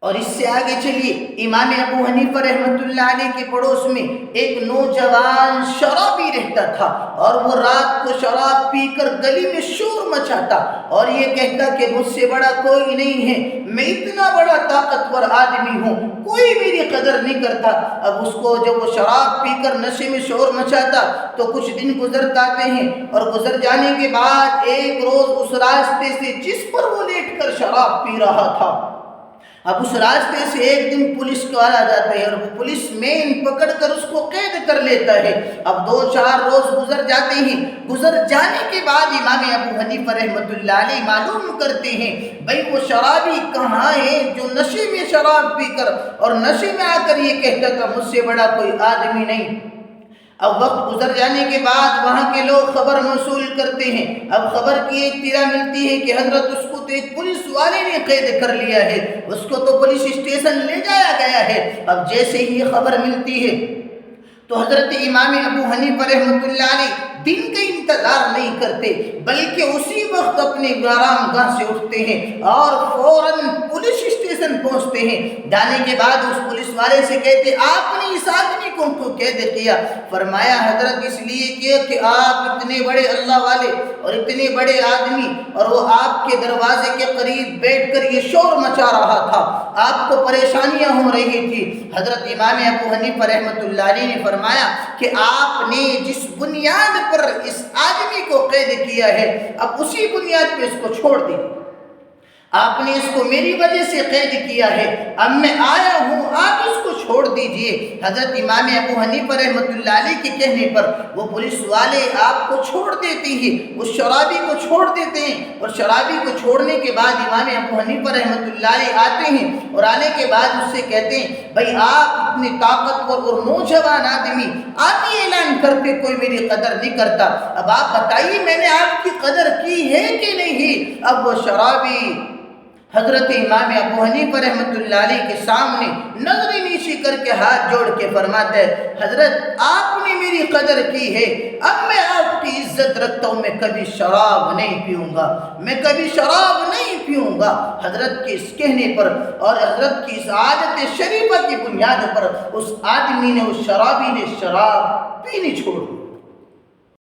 اور اس سے آگے چلیے، امام ابو حنیفہ رحمۃ اللہ علیہ کے پڑوس میں ایک نوجوان شرابی رہتا تھا، اور وہ رات کو شراب پی کر گلی میں شور مچاتا اور یہ کہتا کہ مجھ سے بڑا کوئی نہیں ہے، میں اتنا بڑا طاقتور آدمی ہوں، کوئی میری قدر نہیں کرتا۔ اب اس کو جب وہ شراب پی کر نشے میں شور مچاتا تو کچھ دن گزر جاتے ہیں، اور گزر جانے کے بعد ایک روز اس راستے سے جس پر وہ لیٹ کر شراب پی رہا تھا، اب اس راستے سے ایک دن پولیس والا جاتا ہے، اور وہ پولیس مین پکڑ کر اس کو قید کر لیتا ہے۔ اب 2-4 روز گزر جاتے ہیں، گزر جانے کے بعد امام ابو حنیفہ رحمۃ اللہ علیہ معلوم کرتے ہیں بھئی وہ شرابی کہاں ہے جو نشے میں شراب پی کر اور نشے میں آ کر یہ کہتا تھا مجھ سے بڑا کوئی آدمی نہیں۔ اب وقت گزر جانے کے بعد وہاں کے لوگ خبر موصول کرتے ہیں، اب خبر کی اطلاع ملتی ہے کہ حضرت اس کو تو ایک پولیس والے نے قید کر لیا ہے، اس کو تو پولیس اسٹیشن لے جایا گیا ہے۔ اب جیسے ہی یہ خبر ملتی ہے تو حضرت امام ابو حنیفہ رحمۃ اللہ علیہ دن کا انتظار نہیں کرتے، بلکہ اسی وقت اپنے آرام گاہ سے اٹھتے ہیں اور فوراً پولیس اسٹیشن پہنچتے ہیں۔ جانے کے بعد اس پولیس والے سے کہتے آپ نے اس آدمی کو قید کیا؟ فرمایا حضرت اس لیے کیا کہ آپ اتنے بڑے اللہ والے اور اتنے بڑے آدمی، اور وہ آپ کے دروازے کے قریب بیٹھ کر یہ شور مچا رہا تھا، آپ کو پریشانیاں ہو رہی تھی۔ حضرت امام ابو حنیفہ رحمۃ اللہ علیہ نے فرمایا کہ آپ نے جس بنیاد پر اس آدمی کو قید کیا ہے، اب اسی بنیاد پہ اس کو چھوڑ دیجیے۔ آپ نے اس کو میری وجہ سے قید کیا ہے، اب میں آیا ہوں، آپ اس کو چھوڑ دیجئے۔ حضرت امام ابو حنیفہ رحمۃ اللہ علیہ کے کہنے پر وہ پولیس والے آپ کو چھوڑ دیتے ہیں، اس شرابی کو چھوڑ دیتے ہیں، اور شرابی کو چھوڑنے کے بعد امام ابو حنیفہ رحمۃ اللہ علیہ آتے ہیں، اور آنے کے بعد اس سے کہتے ہیں بھائی آپ اتنے طاقتور اور نوجوان آدمی، آپ یہ اعلان کرتے کوئی میری قدر نہیں کرتا، اب آپ بتائیے میں نے آپ کی قدر کی ہے کہ نہیں؟ اب وہ شرابی حضرت امام ابو حنیفہ رحمۃ اللہ علیہ کے سامنے نظر نیچی کر کے ہاتھ جوڑ کے فرماتا ہے حضرت آپ نے میری قدر کی ہے، اب میں آپ کی عزت رکھتا ہوں، میں کبھی شراب نہیں پیوں گا، میں کبھی شراب نہیں پیوں گا۔ حضرت کے اس کہنے پر اور حضرت کی اس عادت شریفہ کی بنیاد پر اس آدمی نے، اس شرابی نے شراب پینی چھوڑ دی۔